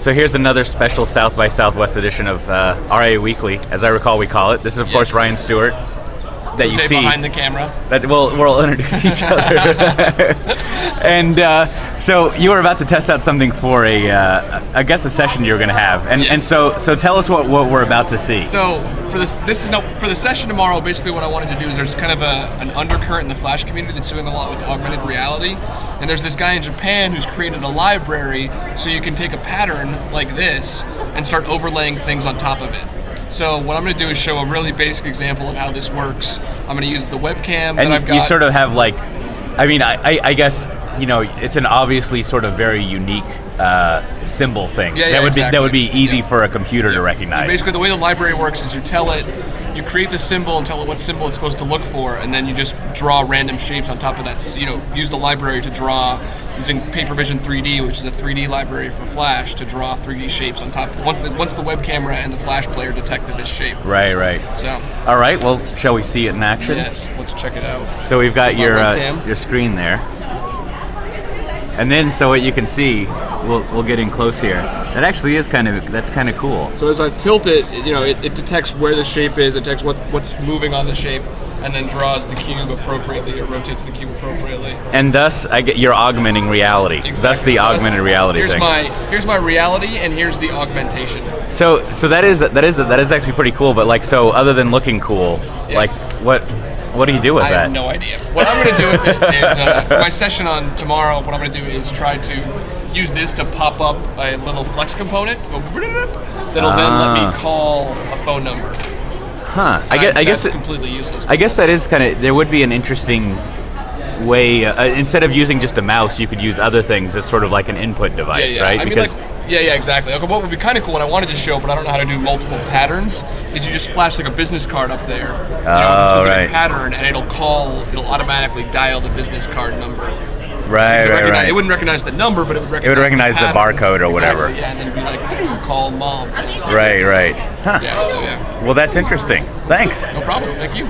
So here's another special South by Southwest edition of RIA Weekly, as I recall we call it. This is, of course, Ryan Stewart. That you see behind the camera. That we'll introduce each other. And so you were about to test out something for I guess a session you're going to have, and so tell us what we're about to see. So for for the session tomorrow, basically what I wanted to do is there's kind of an undercurrent in the Flash community that's doing a lot with augmented reality, and there's this guy in Japan who's created a library so you can take a pattern like this and start overlaying things on top of it. So what I'm going to do is show a really basic example of how this works. I'm going to use the webcam that I've got. You sort of have like, I guess, it's an obviously sort of very unique symbol thing. That would be easy for a computer to recognize. Basically, the way the library works is you create the symbol and tell it what symbol it's supposed to look for, and then you just draw random shapes on top of that. Use the library to draw using Paper Vision 3D, which is a 3D library for Flash, to draw 3D shapes on top. Once the web camera and the Flash player detected this shape. Right. So. All right. Well, shall we see it in action? Yes. Let's check it out. So we've got your screen there. And then, so what you can see, we'll get in close here. That actually is kind of cool. So as I tilt it, it detects where the shape is, it detects what's moving on the shape, and then draws the cube appropriately, or rotates the cube appropriately. And thus, you're augmenting reality. Exactly. That's the augmented reality here's thing. Here's my reality, and here's the augmentation. So that is actually pretty cool. But so other than looking cool, what do you do with that? I have no idea. What I'm going to do with it is, for my session on tomorrow, what I'm going to do is try to use this to pop up a little flex component that'll then let me call a phone number. Huh. I guess it's completely useless. I guess that is there would be an interesting way, instead of using just a mouse, you could use other things as sort of like an input device, right? Exactly. Okay, what would be kind of cool, and I wanted to show, but I don't know how to do multiple patterns, is you just flash like a business card up there, with a specific pattern, and it'll automatically dial the business card number. Right. It wouldn't recognize the number, but it would recognize the barcode or whatever. Yeah, and then it'd be like, call mom. Right. Huh. Yeah. Well, that's interesting. Thanks. No problem. Thank you.